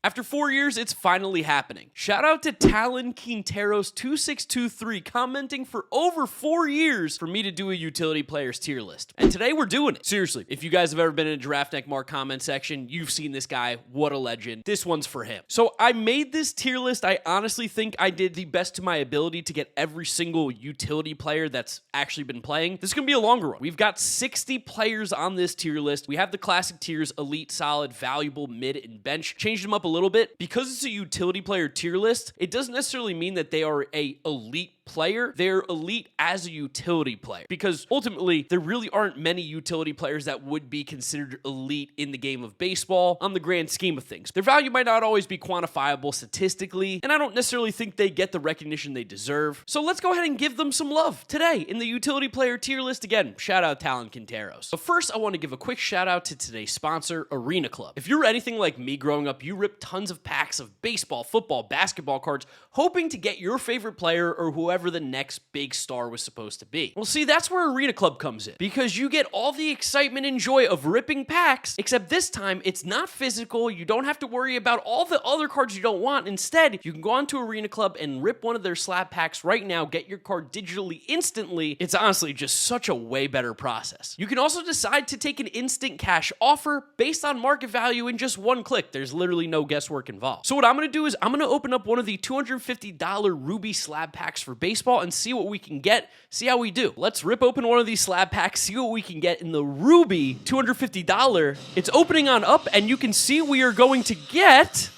After 4 years, it's finally happening. Shout out to Talon Quinteros 2623 commenting for over 4 years for me to do a utility players tier list. And today we're doing it. Seriously, if you guys have ever been in a GiraffeNeckMarc comment section, you've seen this guy. What a legend. This one's for him. So I made this tier list. I honestly think I did the best to my ability to get every single utility player that's actually been playing. This is going to be a longer one. We've got 60 players on this tier list. We have the classic tiers, elite, solid, valuable, mid, and bench. Changed them up a little bit. Because it's a utility player tier list, it doesn't necessarily mean that they are a elite player. They're elite as a utility player, because ultimately there really aren't many utility players that would be considered elite in the game of baseball on the grand scheme of things. Their value might not always be quantifiable statistically, and I don't necessarily think they get the recognition they deserve. So let's go ahead and give them some love today in the utility player tier list. Again, shout out Talon Quinteros. But first, I want to give a quick shout out to today's sponsor, Arena Club. If you're anything like me growing up, you ripped tons of packs of baseball, football, basketball cards, hoping to get your favorite player or whoever the next big star was supposed to be. Well, see, that's where Arena Club comes in, because you get all the excitement and joy of ripping packs, except this time it's not physical. You don't have to worry about all the other cards you don't want. Instead, you can go onto Arena Club and rip one of their slab packs right now, get your card digitally instantly. It's honestly just such a way better process. You can also decide to take an instant cash offer based on market value in just one click. There's literally no guesswork involved. So what I'm going to do is I'm going to open up one of the $250 Ruby slab packs for baseball and see what we can get, see how we do. Let's rip open one of these slab packs, see what we can get in the Ruby $250. It's opening on up, and you can see we are going to get...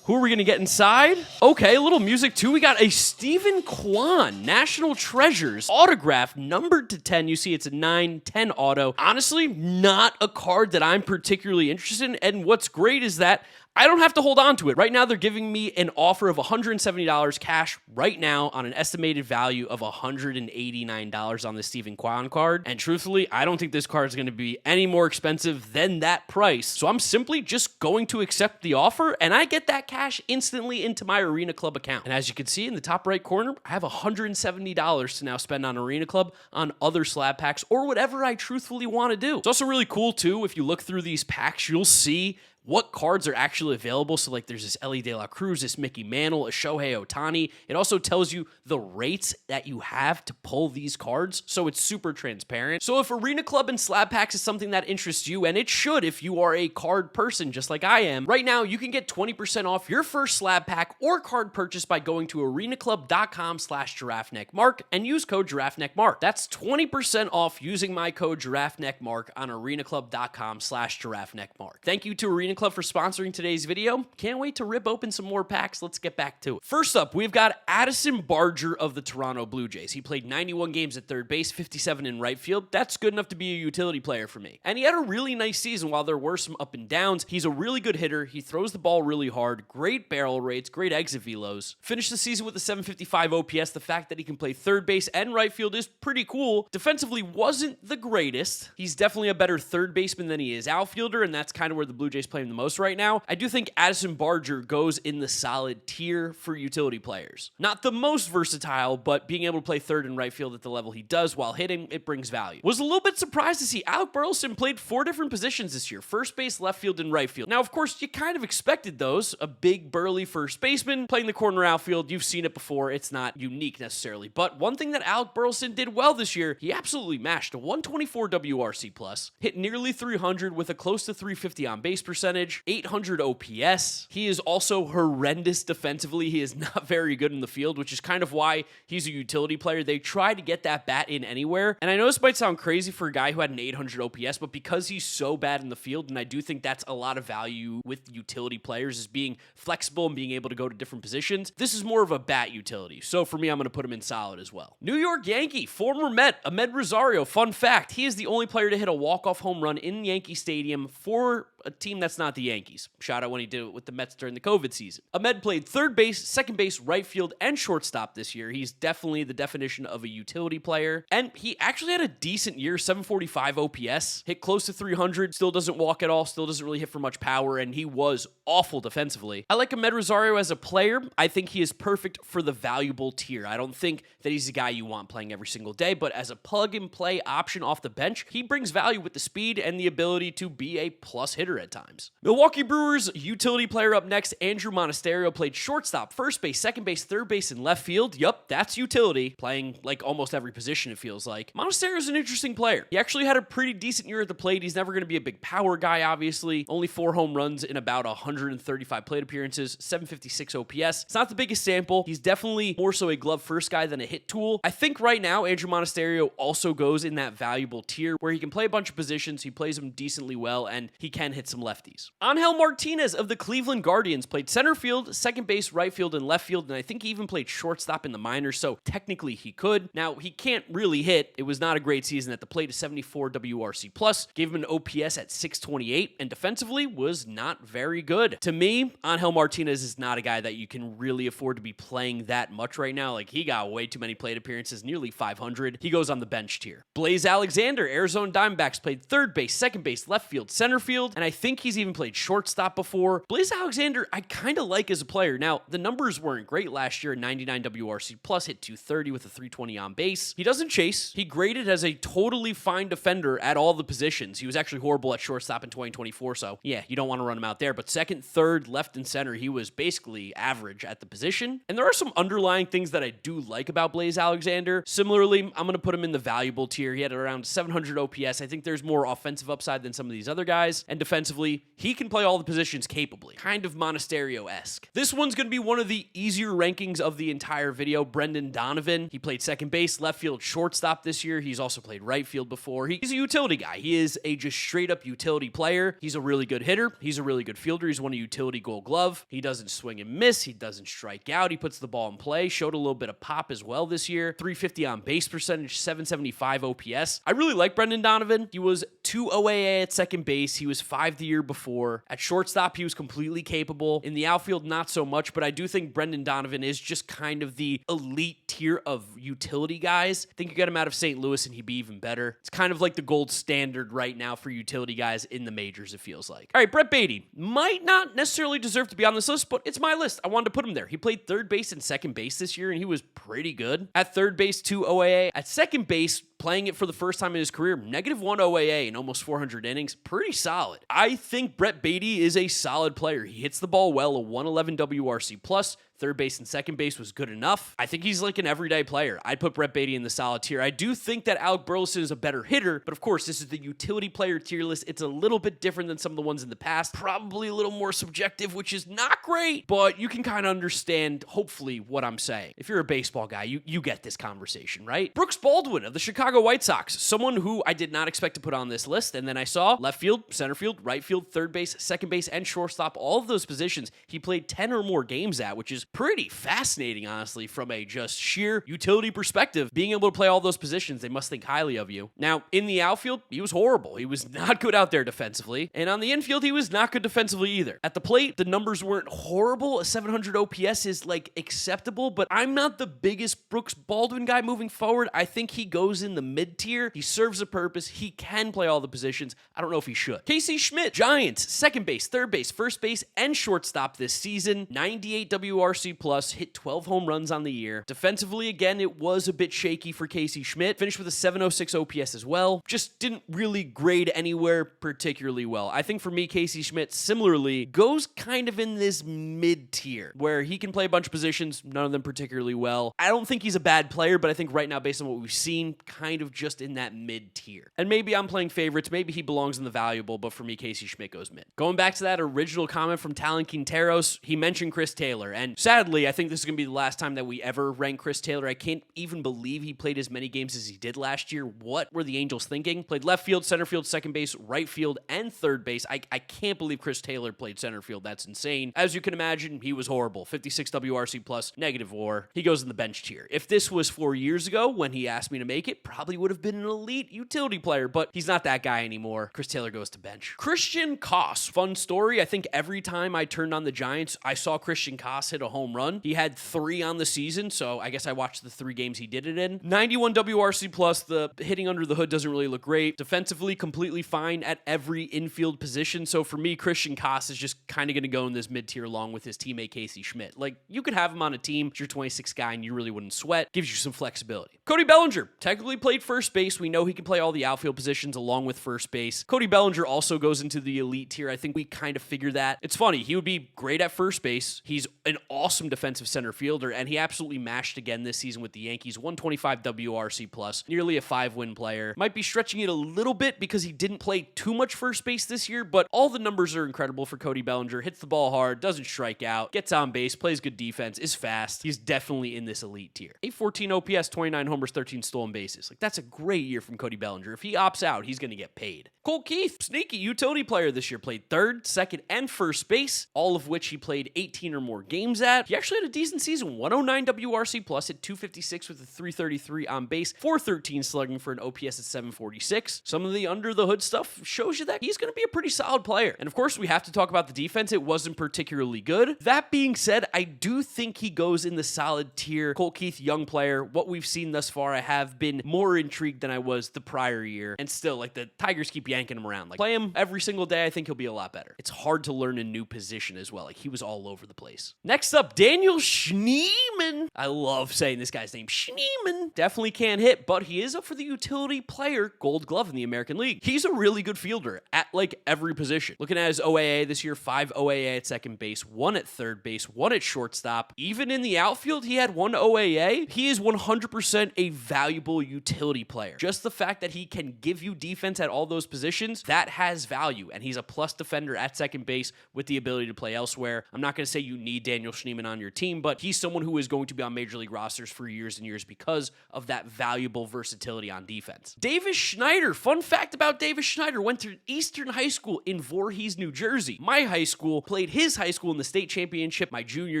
Who are we going to get inside? Okay, a little music too. We got a Stephen Kwan, National Treasures, autograph, numbered to 10. You see it's a 9/10 auto. Honestly, not a card that I'm particularly interested in, and what's great is that I don't have to hold on to it. Right now, they're giving me an offer of $170 cash right now on an estimated value of $189 on the Stephen Kwan card. And truthfully, I don't think this card is going to be any more expensive than that price. So I'm simply just going to accept the offer, and I get that cash instantly into my Arena Club account. And as you can see in the top right corner, I have $170 to now spend on Arena Club on other slab packs or whatever I truthfully want to do. It's also really cool too. If you look through these packs, you'll see what cards are actually available. So like there's this Ellie De La Cruz, this Mickey Mantle, a Shohei Ohtani. It also tells you the rates that you have to pull these cards. So it's super transparent. So if Arena Club and slab packs is something that interests you, and it should if you are a card person just like I am, right now you can get 20% off your first slab pack or card purchase by going to arenaclub.com/GiraffeNeckMarc and use code GiraffeNeckMarc. That's 20% off using my code GiraffeNeckMarc on arenaclub.com/GiraffeNeckMarc. Thank you to Arena Club for sponsoring today's video. Can't wait to rip open some more packs. Let's get back to it. First up, we've got Addison Barger of the Toronto Blue Jays. He played 91 games at third base, 57 in right field. That's good enough to be a utility player for me. And he had a really nice season while there were some up and downs. He's a really good hitter. He throws the ball really hard. Great barrel rates, great exit velos. Finished the season with a 755 OPS. The fact that he can play third base and right field is pretty cool. Defensively wasn't the greatest. He's definitely a better third baseman than he is outfielder, and that's kind of where the Blue Jays play him the most right now. I do think Addison Barger goes in the solid tier for utility players. Not the most versatile, but being able to play third and right field at the level he does while hitting, it brings value. Was a little bit surprised to see Alec Burleson played 4 different positions this year: first base, left field, and right field. Now, of course, you kind of expected those. A big, burly first baseman playing the corner outfield. You've seen it before. It's not unique necessarily. But one thing that Alec Burleson did well this year, he absolutely mashed a 124 WRC+, hit nearly 300 with a close to 350 on base percentage, 800 OPS. He is also horrendous defensively. He is not very good in the field, which is kind of why he's a utility player. They try to get that bat in anywhere. And I know this might sound crazy for a guy who had an 800 OPS, but because he's so bad in the field, and I do think that's a lot of value with utility players, is being flexible and being able to go to different positions. This is more of a bat utility. So for me, I'm going to put him in solid as well. New York Yankee, former Met, Ahmed Rosario. Fun fact, he is the only player to hit a walk-off home run in Yankee Stadium for a team that's not the Yankees. Shout out when he did it with the Mets during the COVID season. Ahmed played third base, second base, right field, and shortstop this year. He's definitely the definition of a utility player. And he actually had a decent year, 745 OPS, hit close to 300, still doesn't walk at all, still doesn't really hit for much power, and he was awful defensively. I like Ahmed Rosario as a player. I think he is perfect for the valuable tier. I don't think that he's a guy you want playing every single day, but as a plug-and-play option off the bench, he brings value with the speed and the ability to be a plus hitter hitter at times. Milwaukee Brewers utility player up next, Andrew Monasterio, played shortstop, first base, second base, third base, and left field. Yup, that's utility, playing like almost every position it feels like. Monasterio's an interesting player. He actually had a pretty decent year at the plate. He's never going to be a big power guy, obviously. Only 4 home runs in about 135 plate appearances, 756 OPS. It's not the biggest sample. He's definitely more so a glove first guy than a hit tool. I think right now, Andrew Monasterio also goes in that valuable tier where he can play a bunch of positions, he plays them decently well, and he can hit some lefties. Angel Martinez of the Cleveland Guardians played center field, second base, right field, and left field, and I think he even played shortstop in the minors, so technically he could. Now, he can't really hit. It was not a great season at the plate, a 74 WRC+, gave him an OPS at 628, and defensively was not very good. To me, Angel Martinez is not a guy that you can really afford to be playing that much right now. Like, he got way too many plate appearances, nearly 500. He goes on the bench tier. Blaze Alexander, Arizona Diamondbacks, played third base, second base, left field, center field, and I think he's even played shortstop before. Blaze Alexander, I kind of like as a player. Now, the numbers weren't great last year, 99 WRC+, hit 230 with a 320 on base. He doesn't chase. He graded as a totally fine defender at all the positions. He was actually horrible at shortstop in 2024, so yeah, you don't want to run him out there. But second, third, left, and center, he was basically average at the position. And there are some underlying things that I do like about Blaze Alexander. Similarly, I'm going to put him in the valuable tier. He had around 700 OPS. I think there's more offensive upside than some of these other guys. And defensively, he can play all the positions capably. Kind of Monasterio-esque. This one's going to be one of the easier rankings of the entire video. Brendan Donovan. He played second base, left field, shortstop this year. He's also played right field before. He's a utility guy. He is a just straight up utility player. He's a really good hitter. He's a really good fielder. He's won a utility Gold Glove. He doesn't swing and miss. He doesn't strike out. He puts the ball in play. Showed a little bit of pop as well this year. 350 on base percentage, 775 OPS. I really like Brendan Donovan. He was 2 OAA at second base. He was 5 the year before. At shortstop, he was completely capable. In the outfield, not so much, but I do think Brendan Donovan is just kind of the elite tier of utility guys. I think you get him out of St. Louis and he'd be even better. It's kind of like the gold standard right now for utility guys in the majors, it feels like. All right, Brett Baty might not necessarily deserve to be on this list, but it's my list. I wanted to put him there. He played third base and second base this year, and he was pretty good. At third base, 2 OAA. At second base, playing it for the first time in his career, -1 OAA in almost 400 innings. Pretty solid. I think Brett Baty is a solid player. He hits the ball well, a 111 WRC+. Third base and second base was good enough. I think he's like an everyday player. I'd put Brett Baty in the solid tier. I do think that Alec Burleson is a better hitter, but of course, this is the utility player tier list. It's a little bit different than some of the ones in the past. Probably a little more subjective, which is not great, but you can kind of understand, hopefully, what I'm saying. If you're a baseball guy, you get this conversation, right? Brooks Baldwin of the Chicago White Sox, someone who I did not expect to put on this list, and then I saw left field, center field, right field, third base, second base, and shortstop, all of those positions he played 10 or more games at, which is pretty fascinating, honestly, from a just sheer utility perspective. Being able to play all those positions, they must think highly of you. Now, in the outfield, he was horrible. He was not good out there defensively, and on the infield, he was not good defensively either. At the plate, the numbers weren't horrible. A 700 OPS is, like, acceptable, but I'm not the biggest Brooks Baldwin guy moving forward. I think he goes in the mid-tier. He serves a purpose. He can play all the positions. I don't know if he should. Casey Schmidt, Giants, second base, third base, first base, and shortstop this season. 98 WRC+, hit 12 home runs on the year. Defensively, again, it was a bit shaky for Casey Schmidt. Finished with a 706 OPS as well. Just didn't really grade anywhere particularly well. I think for me, Casey Schmidt, similarly, goes kind of in this mid-tier, where he can play a bunch of positions, none of them particularly well. I don't think he's a bad player, but I think right now, based on what we've seen, kind of just in that mid-tier. And maybe I'm playing favorites. Maybe he belongs in the valuable, but for me, Casey Schmidt goes mid. Going back to that original comment from Talon Quinteros, he mentioned Chris Taylor, and sadly, I think this is going to be the last time that we ever rank Chris Taylor. I can't even believe he played as many games as he did last year. What were the Angels thinking? Played left field, center field, second base, right field, and third base. I can't believe Chris Taylor played center field. That's insane. As you can imagine, he was horrible. 56 WRC+, -WAR. He goes in the bench tier. If this was 4 years ago when he asked me to make it, probably would have been an elite utility player, but he's not that guy anymore. Chris Taylor goes to bench. Christian Koss. Fun story. I think every time I turned on the Giants, I saw Christian Koss hit a home run. He had 3 on the season, so I guess I watched the 3 games he did it in. 91 WRC plus. The hitting under the hood doesn't really look great. Defensively, completely fine at every infield position. So for me, Christian Koss is just kind of going to go in this mid-tier along with his teammate Casey Schmidt. Like, you could have him on a team, it's your 26th guy, and you really wouldn't sweat. Gives you some flexibility. Cody Bellinger technically played first base. We know he can play all the outfield positions along with first base. Cody Bellinger also goes into the elite tier. I think we kind of figured that. It's funny, he would be great at first base. He's an awesome defensive center fielder, and he absolutely mashed again this season with the Yankees. 125 WRC plus, nearly a 5-win player. Might be stretching it a little bit because he didn't play too much first base this year, but all the numbers are incredible for Cody Bellinger. Hits the ball hard, doesn't strike out, gets on base, plays good defense, is fast. He's definitely in this elite tier. 814 OPS, 29 homers, 13 stolen bases. Like, that's a great year from Cody Bellinger. If he opts out, he's going to get paid. Cole Keith, sneaky utility player this year, played third, second, and first base, all of which he played 18 or more games at. He actually had a decent season, 109 WRC plus, hit 256 with a 333 on base, 413 slugging for an OPS at 746. Some of the under the hood stuff shows you that he's going to be a pretty solid player. And of course, we have to talk about the defense. It wasn't particularly good. That being said, I do think he goes in the solid tier. Cole Keith, young player. What we've seen thus far, I have been more intrigued than I was the prior year. And still, like, the Tigers keep yanking him around. Like, play him every single day, I think he'll be a lot better. It's hard to learn a new position as well. Like, he was all over the place. Next up, Daniel Schneemann. I love saying this guy's name. Schneemann. Definitely can't hit, but he is up for the utility player Gold Glove in the American League. He's a really good fielder at, like, every position. Looking at his OAA this year, 5 OAA at second base, 1 at third base, 1 at shortstop. Even in the outfield, he had 1 OAA. He is 100% a valuable utility player. Just the fact that he can give you defense at all those positions, that has value, and he's a plus defender at second base with the ability to play elsewhere. I'm not going to say you need Daniel Schneemann on your team, but he's someone who is going to be on Major League rosters for years and years because of that valuable versatility on defense. Davis Schneider. Fun fact about Davis Schneider. Went to Eastern High School in Voorhees, New Jersey. My high school played his high school in the state championship my junior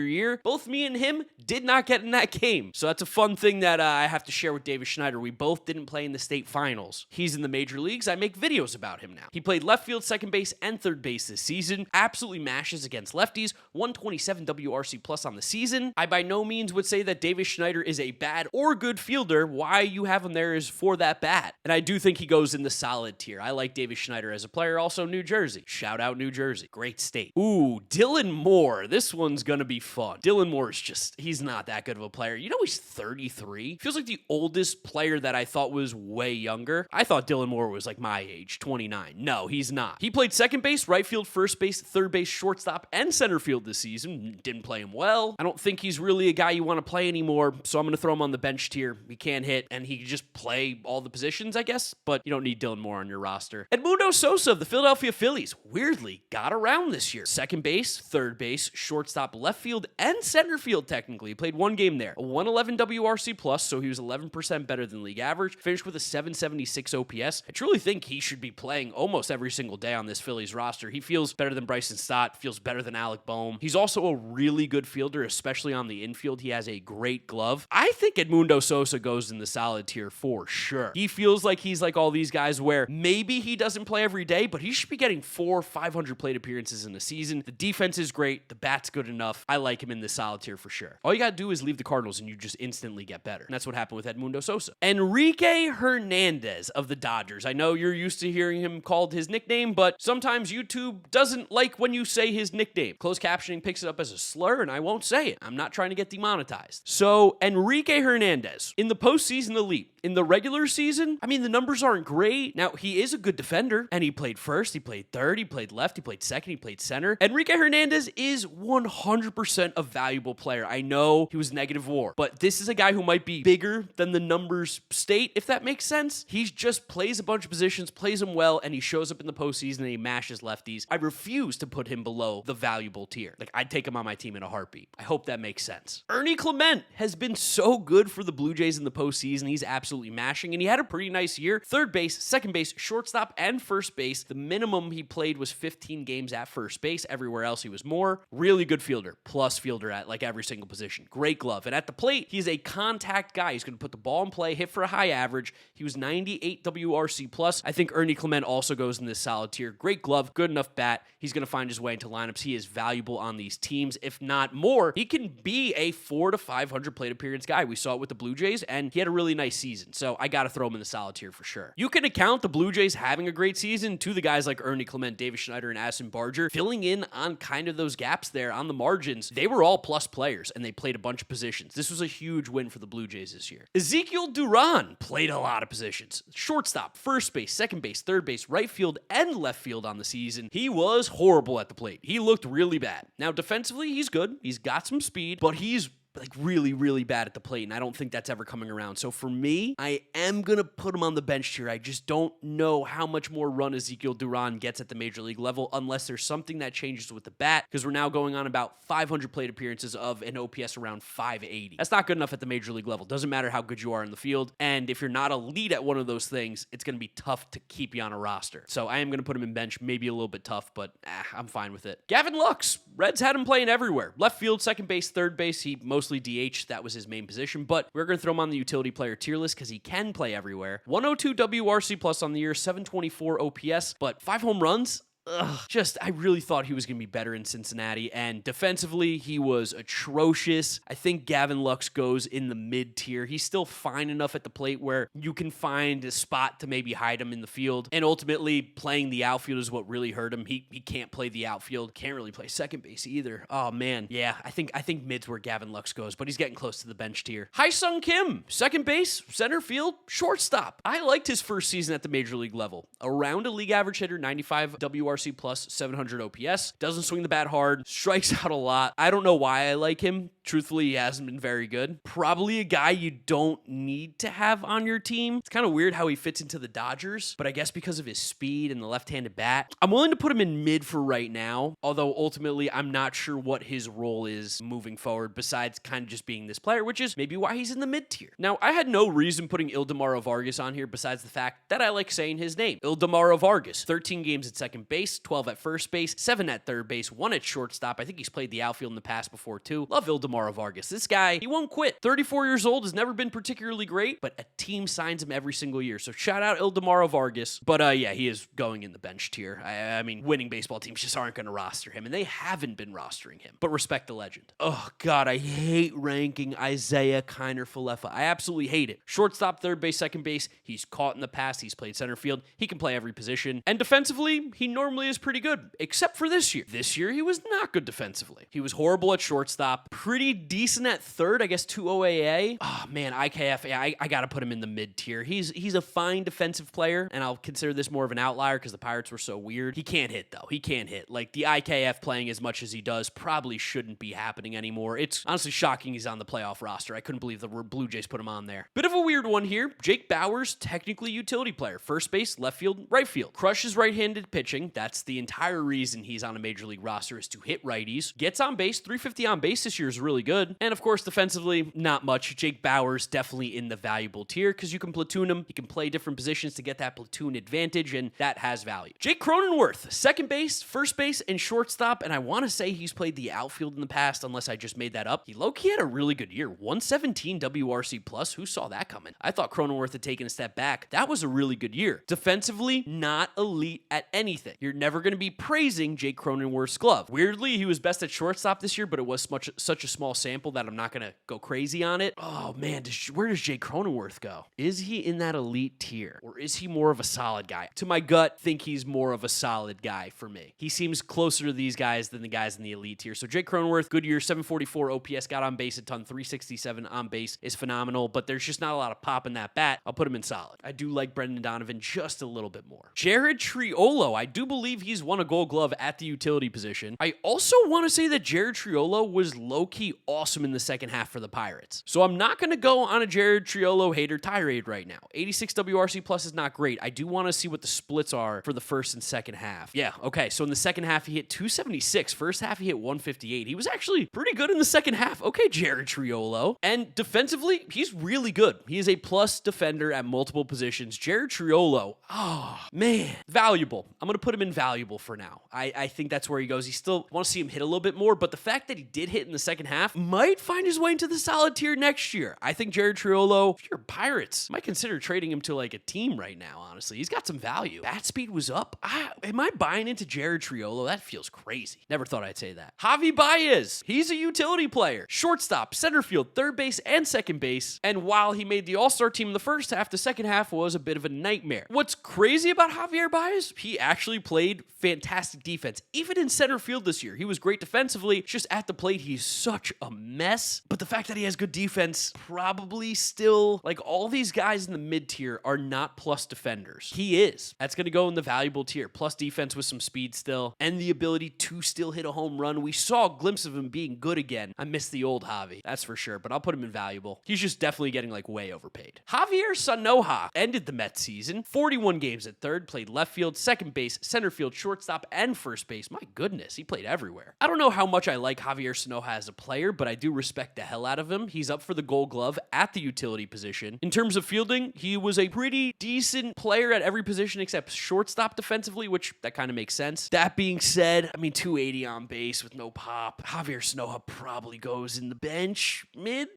year. Both me and him did not get in that game. So that's a fun thing that I have to share with Davis Schneider. We both didn't play in the state finals. He's in the major leagues. I make videos about him now. He played left field, second base, and third base this season. Absolutely mashes against lefties. 127 WRC plus on the season. I by no means would say that Davis Schneider is a bad or good fielder. Why you have him there is for that bat. And I do think he goes in the solid tier. I like Davis Schneider as a player. Also, New Jersey. Shout out New Jersey. Great state. Ooh, Dylan Moore. This one's gonna be fun. Dylan Moore is just, he's not that good of a player. You know, he's 33. Feels like the oldest player that I thought was way younger. I thought Dylan Moore was like my age, 29. No, he's not. He played second base, right field, first base, third base, shortstop, and center field this season. Didn't play him well. I don't think he's really a guy you want to play anymore, so I'm going to throw him on the bench tier. He can't hit, and he can just play all the positions, I guess, but you don't need Dylan Moore on your roster. Edmundo Sosa of the Philadelphia Phillies, weirdly, got around this year. Second base, third base, shortstop, left field, and center field, technically. He played 1 game there. A 111 WRC plus, so he was 11% better than league average. Finished with a 776 OPS. I truly think he should be playing almost every single day on this Phillies roster. He feels better than Bryson Stott, feels better than Alec Boehm. He's also a really good fielder, especially on the infield. He has a great glove. I think Edmundo Sosa goes in the solid tier for sure. He feels like he's like all these guys where maybe he doesn't play every day, but he should be getting 400-500 plate appearances in a season. The defense is great. The bat's good enough. I like him in the solid tier for sure. All you got to do is leave the Cardinals and you just instantly get better. And that's what happened with Edmundo Sosa. Enrique Hernandez of the Dodgers. I know you're used to hearing him called his nickname, but sometimes YouTube doesn't like when you say his nickname. Closed captioning picks it up as a slur, and I won't say it. I'm not trying to get demonetized. So, Enrique Hernandez, in the postseason elite, in the regular season, I mean, the numbers aren't great. Now, he is a good defender, and he played first, he played third, he played left, he played second, he played center. Enrique Hernandez is 100% a valuable player. I know he was negative WAR, but this is a guy who might be bigger than the numbers state, if that makes sense. He just plays a bunch of positions, plays them well, and he shows up in the postseason and he mashes lefties. I refuse to put him below the valuable tier. Like, I'd take him on my team in a heartbeat. I hope that makes sense. Ernie Clement has been so good for the Blue Jays in the postseason. He's absolutely mashing, and he had a pretty nice year. Third base, second base, shortstop, and first base. The minimum he played was 15 games at first base. Everywhere else he was more. Really good fielder, plus fielder at like every single position. Great glove. And at the plate, he's a contact guy. He's going to put the ball in play, hit for a high average. He was 98 WRC plus. I think Ernie Clement also goes in this solid tier. Great glove, good enough bat. He's going to find his way into lineups. He is valuable on these teams. If not more, he can be a 400 to 500 plate appearance guy. We saw it with the Blue Jays, and he had a really nice season. So I got to throw him in the solid tier for sure. You can account the Blue Jays having a great season to the guys like Ernie Clement, David Schneider, and Addison Barger filling in on kind of those gaps there on the margins. They were all plus players, and they played a bunch of positions. This was a huge win for the Blue Jays this year. Ezekiel Duran played a lot of positions. Shortstop, first base, second base, third base, right field, and left field on the season. He was horrible at the plate. He looked really bad. Now, defensively, he's good. He's got some speed, but he's like really, really bad at the plate, and I don't think that's ever coming around. So for me, I am going to put him on the bench here. I just don't know how much more run Ezekiel Duran gets at the major league level unless there's something that changes with the bat, because we're now going on about 500 plate appearances of an OPS around 580. That's not good enough at the major league level. Doesn't matter how good you are in the field, and if you're not elite at one of those things, it's going to be tough to keep you on a roster. So I am going to put him in bench, maybe a little bit tough, but I'm fine with it. Gavin Lux. Reds had him playing everywhere. Left field, second base, third base. He mostly DH. That was his main position, but we're going to throw him on the utility player tier list because he can play everywhere. 102 WRC plus on the year, 724 OPS, but 5 home runs. I really thought he was going to be better in Cincinnati, and defensively, he was atrocious. I think Gavin Lux goes in the mid-tier. He's still fine enough at the plate where you can find a spot to maybe hide him in the field, and ultimately, playing the outfield is what really hurt him. He can't play the outfield, can't really play second base either. Oh, man. Yeah, I think mid's where Gavin Lux goes, but he's getting close to the bench tier. Hai-Sung Kim, second base, center field, shortstop. I liked his first season at the major league level. Around a league average hitter, 95 WRC plus, 700 OPS. Doesn't swing the bat hard. Strikes out a lot. I don't know why I like him. Truthfully, he hasn't been very good. Probably a guy you don't need to have on your team. It's kind of weird how he fits into the Dodgers, but I guess because of his speed and the left-handed bat, I'm willing to put him in mid for right now, although ultimately I'm not sure what his role is moving forward besides kind of just being this player, which is maybe why he's in the mid-tier. Now, I had no reason putting Ildemaro Vargas on here besides the fact that I like saying his name. Ildemaro Vargas, 13 games at second base, 12 at first base, 7 at third base, 1 at shortstop. I think he's played the outfield in the past before too. Love Ildemaro Vargas. This guy, he won't quit. 34 years old, has never been particularly great, but a team signs him every single year. So shout out Ildemaro Vargas. But yeah, he is going in the bench tier. I mean, winning baseball teams just aren't going to roster him, and they haven't been rostering him. But respect the legend. Oh, God, I hate ranking Isaiah Kiner-Falefa. I absolutely hate it. Shortstop, third base, second base. He's caught in the past. He's played center field. He can play every position. And defensively, he normally is pretty good, except for this year. This year, he was not good defensively. He was horrible at shortstop, pretty decent at third, I guess 2 OAA. Oh, man, IKF, yeah, I got to put him in the mid-tier. He's a fine defensive player, and I'll consider this more of an outlier because the Pirates were so weird. He can't hit, though. He can't hit. Like, the IKF playing as much as he does probably shouldn't be happening anymore. It's honestly shocking he's on the playoff roster. I couldn't believe the Blue Jays put him on there. Bit of a weird one here. Jake Bauers, technically utility player. First base, left field, right field. Crushes right-handed pitching. That's the entire reason he's on a major league roster is to hit righties. Gets on base. 350 on base this year is really good. And of course, defensively, not much. Jake Bauers definitely in the valuable tier because you can platoon him. He can play different positions to get that platoon advantage, and that has value. Jake Cronenworth, second base, first base, and shortstop. And I want to say he's played the outfield in the past, unless I just made that up. He low-key had a really good year. 117 WRC plus. Who saw that coming? I thought Cronenworth had taken a step back. That was a really good year. Defensively, not elite at anything. You're never going to be praising Jake Cronenworth's glove. Weirdly, he was best at shortstop this year, but it was such a small sample that I'm not going to go crazy on it. Oh, man, where does Jake Cronenworth go? Is he in that elite tier, or is he more of a solid guy? To my gut, think he's more of a solid guy for me. He seems closer to these guys than the guys in the elite tier. So Jake Cronenworth, good year, 744 OPS, got on base a ton, 367 on base is phenomenal, but there's just not a lot of pop in that bat. I'll put him in solid. I do like Brendan Donovan just a little bit more. Jared Triolo, I do believe he's won a Gold Glove at the utility position. I also want to say that Jared Triolo was low-key awesome in the second half for the Pirates. So I'm not going to go on a Jared Triolo hater tirade right now. 86 WRC plus is not great. I do want to see what the splits are for the first and second half. Yeah, okay, so in the second half, he hit 276. First half, he hit 158. He was actually pretty good in the second half. Okay, Jared Triolo. And defensively, he's really good. He is a plus defender at multiple positions. Jared Triolo, oh, man, valuable. I'm going to put him in valuable for now. I think that's where he goes. He still want to see him hit a little bit more, but the fact that he did hit in the second half, half, might find his way into the solid tier next year. I think Jared Triolo, if you're Pirates, might consider trading him to like a team right now, honestly. He's got some value. Bat speed was up. Am I buying into Jared Triolo? That feels crazy. Never thought I'd say that. Javi Baez, he's a utility player. Shortstop, center field, third base, and second base. And while he made the All-Star team in the first half, the second half was a bit of a nightmare. What's crazy about Javier Baez? He actually played fantastic defense. Even in center field this year, he was great defensively. It's just at the plate, he's such a mess. But the fact that he has good defense, probably still, like all these guys in the mid-tier are not plus defenders. He is. That's going to go in the valuable tier. Plus defense with some speed still, and the ability to still hit a home run. We saw a glimpse of him being good again. I miss the old Javi, that's for sure, but I'll put him in valuable. He's just definitely getting like way overpaid. Javier Sanoja ended the Mets season. 41 games at third, played left field, second base, center field, shortstop, and first base. My goodness, he played everywhere. I don't know how much I like Javier Sanoja as a player, but I do respect the hell out of him. He's up for the Gold Glove at the utility position. In terms of fielding, he was a pretty decent player at every position except shortstop defensively, which that kind of makes sense. That being said, I mean, 280 on base with no pop. Javier Sanoja probably goes in the bench, mid.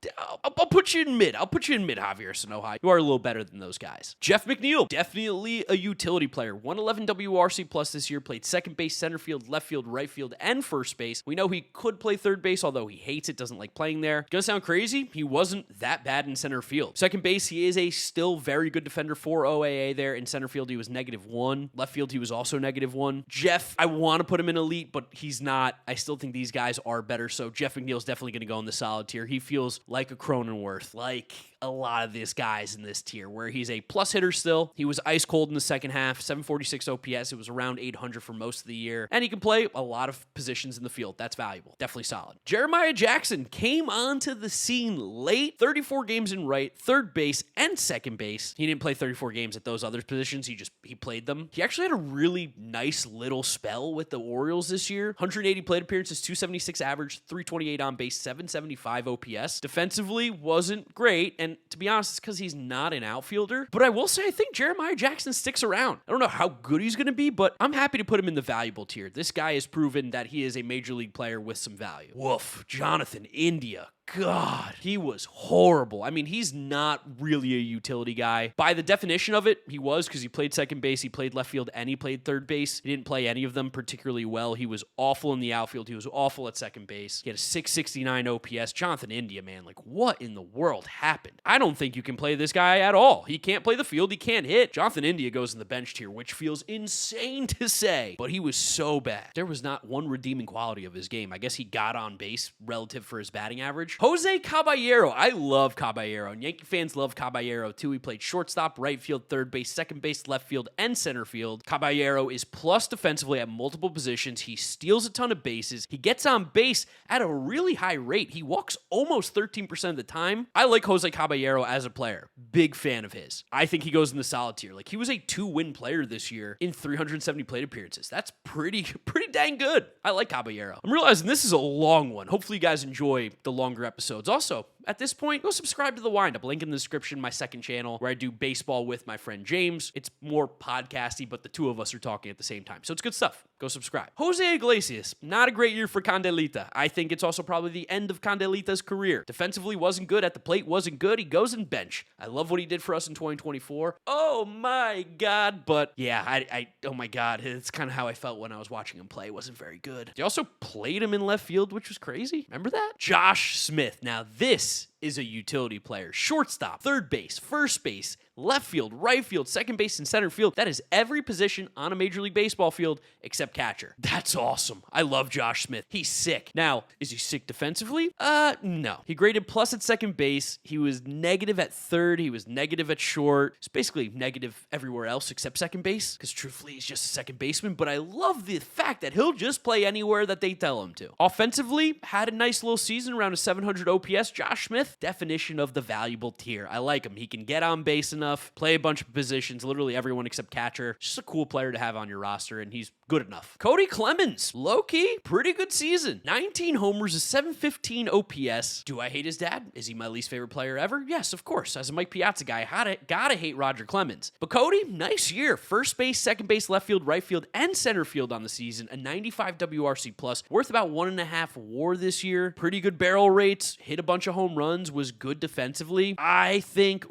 I'll put you in mid. I'll put you in mid, Javier Sanoja. You are a little better than those guys. Jeff McNeil, definitely a utility player. 111 WRC plus this year, played second base, center field, left field, right field, and first base. We know he could play third base, although he hates it, doesn't like playing there. Gonna sound crazy, he wasn't that bad in center field. Second base, he is a still very good defender for OAA there. In center field, he was -1. Left field, he was also -1. Jeff, I want to put him in elite, but he's not. I still think these guys are better, so Jeff McNeil's definitely going to go in the solid tier. He feels like a Cronenworth, like a lot of these guys in this tier, where he's a plus hitter still. He was ice cold in the second half, 746 OPS. It was around 800 for most of the year, and he can play a lot of positions in the field. That's valuable. Definitely solid. Jeremiah Jackson came onto the scene late, 34 games in right, third base, and second base. He didn't play 34 games at those other positions. He played them. He actually had a really nice little spell with the Orioles this year. 180 plate appearances, 276 average, 328 on base, 775 OPS. Defensively wasn't great, and to be honest, it's because he's not an outfielder. But I will say, I think Jeremiah Jackson sticks around. I don't know how good he's going to be, but I'm happy to put him in the valuable tier. This guy has proven that he is a major league player with some value. Woof. Jonathan India. God, he was horrible. I mean, he's not really a utility guy. By the definition of it, he was, because he played second base, he played left field, and he played third base. He didn't play any of them particularly well. He was awful in the outfield. He was awful at second base. He had a 669 OPS. Jonathan India, man, like what in the world happened? I don't think you can play this guy at all. He can't play the field. He can't hit. Jonathan India goes in the bench tier, which feels insane to say, but he was so bad. There was not one redeeming quality of his game. I guess he got on base relative for his batting average. Jose Caballero. I love Caballero, and Yankee fans love Caballero too. He played shortstop, right field, third base, second base, left field, and center field. Caballero is plus defensively at multiple positions. He steals a ton of bases. He gets on base at a really high rate. He walks almost 13% of the time. I like Jose Caballero as a player. Big fan of his. I think he goes in the solid tier. Like, he was a 2-win player this year in 370 plate appearances. That's pretty dang good. I like Caballero. I'm realizing this is a long one. Hopefully you guys enjoy the longer episodes. Also, at this point, go subscribe to The Windup. Link in the description, my second channel, where I do baseball with my friend James. It's more podcasty, but the two of us are talking at the same time. So it's good stuff. Go subscribe. Jose Iglesias, not a great year for Candelita. I think it's also probably the end of Candelita's career. Defensively wasn't good. At the plate wasn't good. He goes in bench. I love what he did for us in 2024. Oh my God. But yeah, oh my God. It's kind of how I felt when I was watching him play. It wasn't very good. They also played him in left field, which was crazy. Remember that? Josh Smith. Now this is a utility player. Shortstop, third base, first base, left field, right field, second base, and center field. That is every position on a Major League Baseball field except catcher. That's awesome. I love Josh Smith. He's sick. Now, is he sick defensively? No. He graded plus at second base. He was negative at third. He was negative at short. It's basically negative everywhere else except second base, because truthfully, he's just a second baseman, but I love the fact that he'll just play anywhere that they tell him to. Offensively, had a nice little season around a 700 OPS. Josh Smith, definition of the valuable tier. I like him. He can get on base enough, play a bunch of positions, literally everyone except catcher. Just a cool player to have on your roster, and he's good enough. Cody Clemens, low-key, pretty good season. 19 homers, a 715 OPS. Do I hate his dad? Is he my least favorite player ever? Yes, of course. As a Mike Piazza guy, gotta hate Roger Clemens. But Cody, nice year. First base, second base, left field, right field, and center field on the season. A 95 WRC+, worth about 1.5 WAR this year. Pretty good barrel rates, hit a bunch of home runs, was good defensively. I think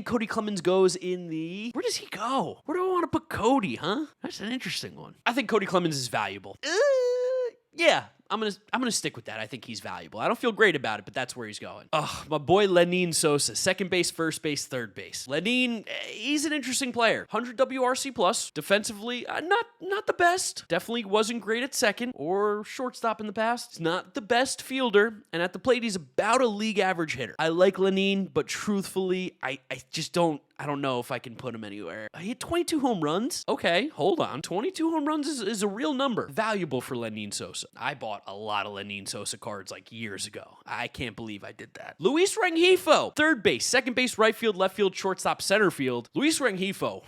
Cody Clemens goes in the... Where does he go? Where do I want to put Cody, huh? That's an interesting one. I think Cody Clemens is valuable. Yeah, I'm gonna stick with that. I think he's valuable. I don't feel great about it, but that's where he's going. Ugh, my boy Lenin Sosa, second base, first base, third base. Lenin, he's an interesting player. 100 WRC+, defensively, not the best. Definitely wasn't great at second or shortstop in the past. He's not the best fielder, and at the plate, he's about a league average hitter. I like Lenin, but truthfully, I don't know if I can put him anywhere. He hit 22 home runs. Okay, hold on. 22 home runs is a real number. Valuable for Lenin Sosa. I bought a lot of Lenin Sosa cards like years ago. I can't believe I did that. Luis Rengifo, third base, second base, right field, left field, shortstop, center field. Luis Rengifo,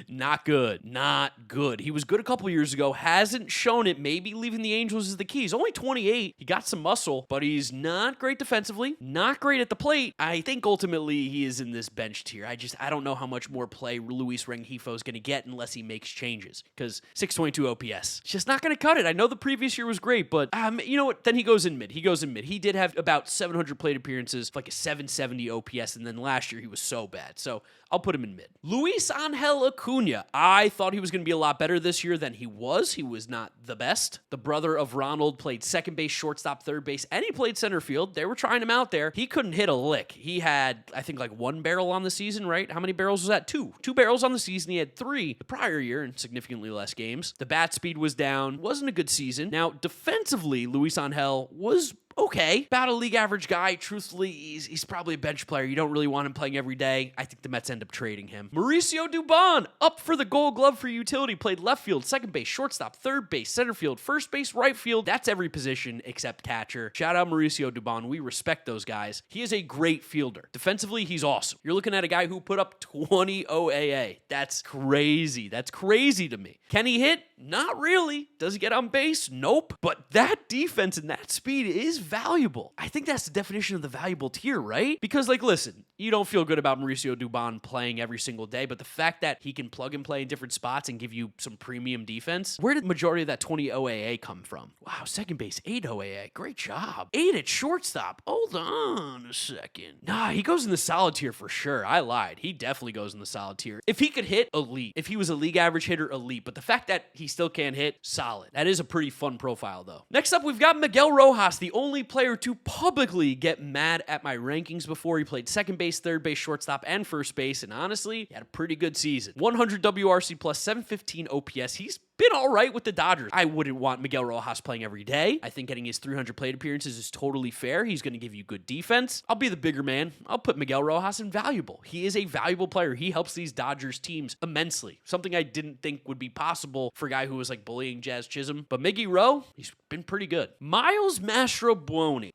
not good. Not good. He was good a couple years ago. Hasn't shown it. Maybe leaving the Angels is the key. He's only 28. He got some muscle, but he's not great defensively. Not great at the plate. I think ultimately he is in this bench tier. I don't know how much more play Luis Rengifo is going to get unless he makes changes, because 622 OPS. It's just not going to cut it. I know the previous year was great, but you know what? Then he goes in mid. He did have about 700 plate appearances, like a 770 OPS, and then last year he was so bad. So I'll put him in mid. Luis Angel Acuna. I thought he was going to be a lot better this year than he was. He was not the best. The brother of Ronald played second base, shortstop, third base, and he played center field. They were trying him out there. He couldn't hit a lick. He had, I think, like 1 barrel on the season, right? How many barrels was that? 2. 2 barrels on the season. He had 3 the prior year in significantly less games. The bat speed was down. Wasn't a good season. Now, defensively, Luis Angel was okay. About a league average guy. Truthfully, he's probably a bench player. You don't really want him playing every day. I think the Mets end up trading him. Mauricio Dubon, up for the Gold Glove for utility. Played left field, second base, shortstop, third base, center field, first base, right field. That's every position except catcher. Shout out Mauricio Dubon. We respect those guys. He is a great fielder. Defensively, he's awesome. You're looking at a guy who put up 20 OAA. That's crazy. That's crazy to me. Can he hit? Not really. Does he get on base? Nope. But that defense and that speed is valuable. I think that's the definition of the valuable tier, right? Because, like, listen, you don't feel good about Mauricio Dubon playing every single day, but the fact that he can plug and play in different spots and give you some premium defense, where did the majority of that 20 OAA come from? Wow, second base, 8 OAA. Great job. 8 at shortstop. Hold on a second. Nah, he goes in the solid tier for sure. I lied. He definitely goes in the solid tier. If he could hit, elite. If he was a league average hitter, elite. But the fact that he still can't hit, solid. That is a pretty fun profile, though. Next up, we've got Miguel Rojas, the only player to publicly get mad at my rankings before. He played second base, third base, shortstop, and first base, and honestly, he had a pretty good season. 100 WRC plus 715 OPS. He's been all right with the Dodgers. I wouldn't want Miguel Rojas playing every day. I think getting his 300 plate appearances is totally fair. He's going to give you good defense. I'll be the bigger man. I'll put Miguel Rojas in valuable. He is a valuable player. He helps these Dodgers teams immensely. Something I didn't think would be possible for a guy who was like bullying Jazz Chisholm. But Miggy Rowe, he's been pretty good. Miles Mastrobuoni.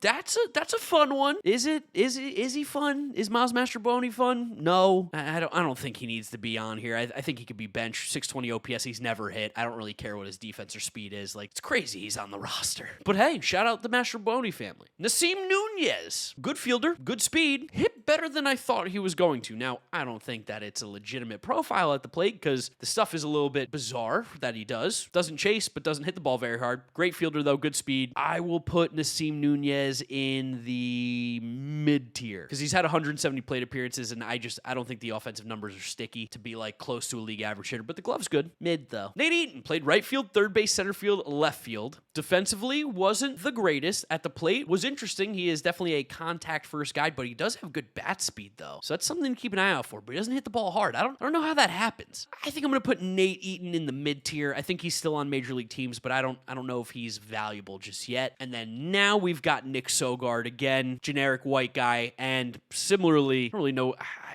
That's a fun one. Is he fun? Is Miles Mastrobuoni fun? No. I don't think he needs to be on here. I think he could be bench. 620 OPS. He's never hit. I don't really care what his defense or speed is. Like, it's crazy he's on the roster. But hey, shout out the Mastrobuoni family. Nasim Nunez. Good fielder, good speed, hit better than I thought he was going to. Now, I don't think that it's a legitimate profile at the plate because the stuff is a little bit bizarre that he does. Doesn't chase, but doesn't hit the ball very hard. Great fielder, though, good speed. I will put Nasim Nunez in the mid-tier because he's had 170 plate appearances, and I don't think the offensive numbers are sticky to be like close to a league average hitter, but the glove's good. Mid, though. Nate Eaton played right field, third base, center field, left field. Defensively, wasn't the greatest. At the plate, was interesting. He is definitely a contact-first guy, but he does have good bat speed, though. So that's something to keep an eye out for, but he doesn't hit the ball hard. I don't know how that happens. I think I'm going to put Nate Eaton in the mid-tier. I think he's still on major league teams, but I don't know if he's valuable just yet. And then now we've got Nick Sogard, again, generic white guy, and similarly, I don't really know.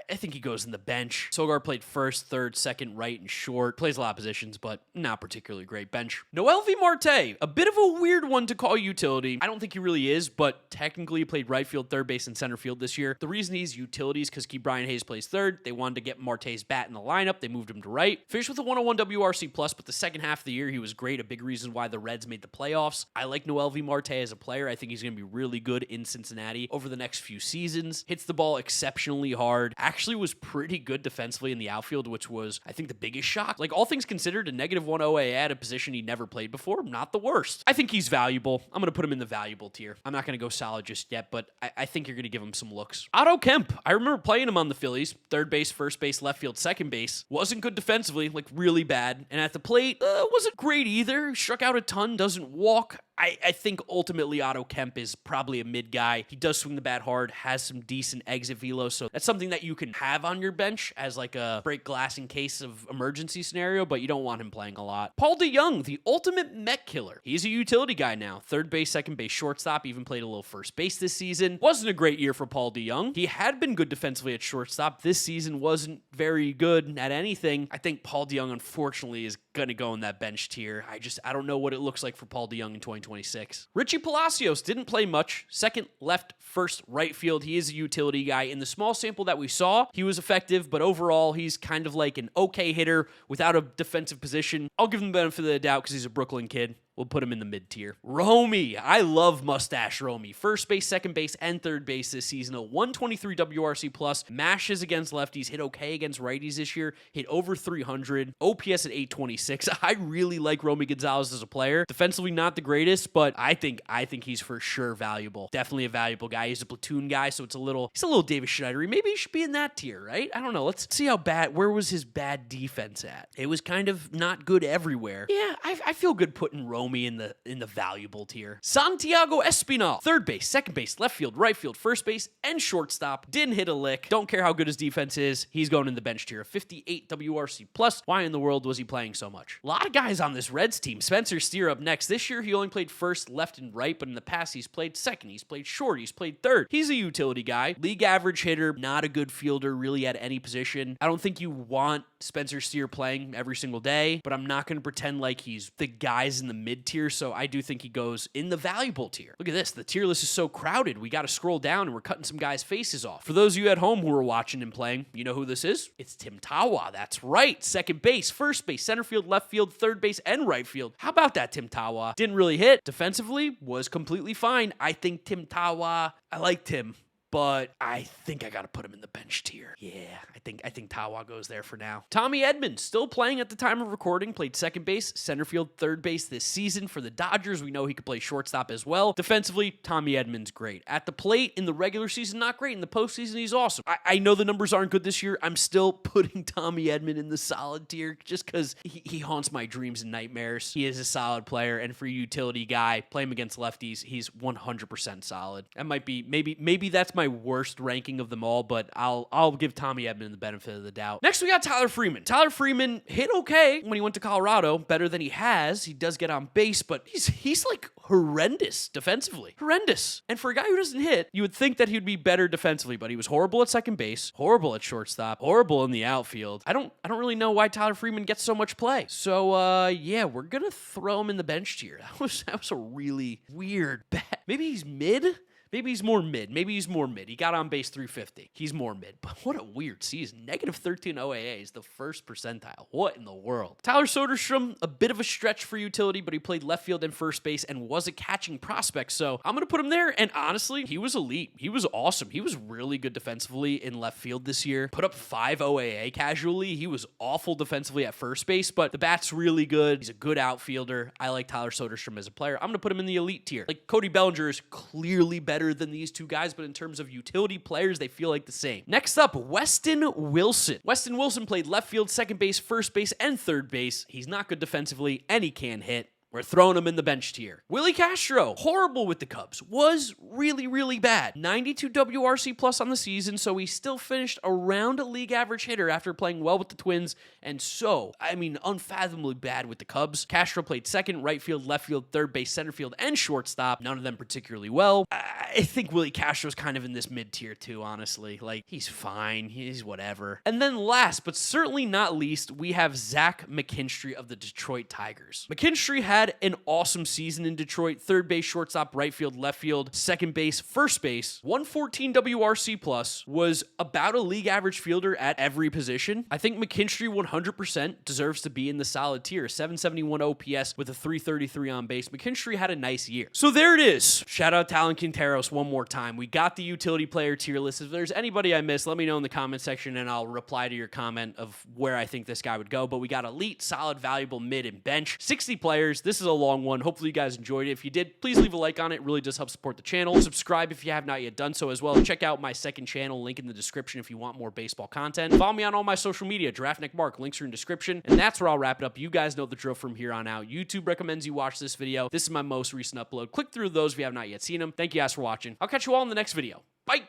I think he goes in the bench. Sogar played first, third, second, right, and short. Plays a lot of positions, but not particularly great bench. Noelvi Marte, a bit of a weird one to call utility. I don't think he really is, but technically he played right field, third base, and center field this year. The reason he's utility is because Brian Hayes plays third. They wanted to get Marte's bat in the lineup. They moved him to right. Finished with a 101 WRC+, but the second half of the year he was great. A big reason why the Reds made the playoffs. I like Noelvi Marte as a player. I think he's going to be really good in Cincinnati over the next few seasons. Hits the ball exceptionally hard. Actually was pretty good defensively in the outfield, which was, I think, the biggest shock. Like, all things considered, a -1 OAA at a position he never played before, not the worst. I think he's valuable. I'm going to put him in the valuable tier. I'm not going to go solid just yet, but I think you're going to give him some looks. Otto Kemp. I remember playing him on the Phillies. Third base, first base, left field, second base. Wasn't good defensively, like really bad. And at the plate, wasn't great either. Struck out a ton, doesn't walk. I think ultimately Otto Kemp is probably a mid guy. He does swing the bat hard, has some decent exit velo, so that's something that you can have on your bench as like a break glass in case of emergency scenario, but you don't want him playing a lot. Paul DeJong, the ultimate Met killer. He's a utility guy now. Third base, second base, shortstop, even played a little first base this season. Wasn't a great year for Paul DeJong. He had been good defensively at shortstop. This season wasn't very good at anything. I think Paul DeJong, unfortunately, is going to go in that bench tier. I don't know what it looks like for Paul DeJong in 2026. Richie Palacios didn't play much. Second, left, first, right field. He is a utility guy. In the small sample that we saw, he was effective, but overall, he's kind of like an okay hitter without a defensive position. I'll give him the benefit of the doubt because he's a Brooklyn kid. We'll put him in the mid tier. Romy. I love Mustache Romy. First base, second base, and third base this season. A 123 WRC+. Mashes against lefties. Hit okay against righties this year. Hit over 300. OPS at 826. I really like Romy Gonzalez as a player. Defensively, not the greatest, but I think he's for sure valuable. Definitely a valuable guy. He's a platoon guy, so he's a little Davis Schneider. Maybe he should be in that tier, right? I don't know. Let's see where was his bad defense at? It was kind of not good everywhere. Yeah, I feel good putting Romy in the valuable tier. Santiago Espinal, third base, second base, left field, right field, first base, and shortstop. Didn't hit a lick. Don't care how good his defense is. He's going in the bench tier. 58 WRC+. Why in the world was he playing so much? A lot of guys on this Reds team. Spencer Steer up next. This year, he only played first, left, and right, but in the past, he's played second. He's played short. He's played third. He's a utility guy. League average hitter. Not a good fielder, really, at any position. I don't think you want Spencer Steer playing every single day, but I'm not going to pretend like he's the guys in the mid tier, so I do think he goes in the valuable tier. Look at this. The tier list is so crowded. We got to scroll down, and we're cutting some guys' faces off. For those of you at home who are watching him playing, you know who this is? It's Tim Tawa. That's right. Second base, first base, center field, left field, third base, and right field. How about that, Tim Tawa? Didn't really hit. Defensively, was completely fine. I think Tim Tawa, I liked him, but I think I got to put him in the bench tier. Yeah, I think Tawa goes there for now. Tommy Edman, still playing at the time of recording, played second base, center field, third base this season for the Dodgers. We know he could play shortstop as well. Defensively, Tommy Edman's great. At the plate, in the regular season, not great. In the postseason, he's awesome. I know the numbers aren't good this year. I'm still putting Tommy Edman in the solid tier just because he haunts my dreams and nightmares. He is a solid player, and for a utility guy, play him against lefties, he's 100% solid. That might be, maybe that's my worst ranking of them all, but I'll give Tommy Edman the benefit of the doubt. Next, we got Tyler Freeman. Tyler Freeman hit okay when he went to Colorado, better than he has. He does get on base, but he's like horrendous defensively. Horrendous. And for a guy who doesn't hit, you would think that he would be better defensively, but he was horrible at second base, horrible at shortstop, horrible in the outfield. I don't really know why Tyler Freeman gets so much play. So yeah, we're gonna throw him in the bench tier. That was a really weird bet. Maybe he's mid. Maybe he's more mid. He got on base 350. He's more mid. But what a weird season. -13 OAA is the first percentile. What in the world? Tyler Soderstrom, a bit of a stretch for utility, but he played left field and first base and was a catching prospect. So I'm going to put him there. And honestly, he was elite. He was awesome. He was really good defensively in left field this year. Put up 5 OAA casually. He was awful defensively at first base, but the bat's really good. He's a good outfielder. I like Tyler Soderstrom as a player. I'm going to put him in the elite tier. Like, Cody Bellinger is clearly better than these two guys, but in terms of utility players, they feel like the same. Next up, Weston Wilson. Weston Wilson played left field, second base, first base, and third base. He's not good defensively, and he can hit. We're throwing him in the bench tier. Willie Castro, horrible with the Cubs. Was really, really bad. 92 WRC plus on the season, so he still finished around a league average hitter after playing well with the Twins, and so, unfathomably bad with the Cubs. Castro played second, right field, left field, third base, center field, and shortstop. None of them particularly well. I think Willie Castro's kind of in this mid-tier too, honestly. Like, he's fine. He's whatever. And then last, but certainly not least, we have Zach McKinstry of the Detroit Tigers. McKinstry had an awesome season in Detroit. Third base, shortstop, right field, left field, second base, first base. 114 WRC plus, was about a league average fielder at every position. I think McKinstry 100% deserves to be in the solid tier. 771 OPS with a 333 on base. McKinstry had a nice year. So there it is. Shout out to Alan Quinteros one more time. We got the utility player tier list. If there's anybody I missed, let me know in the comment section and I'll reply to your comment of where I think this guy would go. But we got elite, solid, valuable, mid, and bench. 60 players. This is a long one. Hopefully you guys enjoyed it. If you did, please leave a like on it. It really does help support the channel. Subscribe if you have not yet done so as well. Check out my second channel, link in the description if you want more baseball content. Follow me on all my social media, GiraffeNeckMarc, links are in description. And that's where I'll wrap it up. You guys know the drill from here on out. YouTube recommends you watch this video. This is my most recent upload. Click through those if you have not yet seen them. Thank you guys for watching. I'll catch you all in the next video. Bye!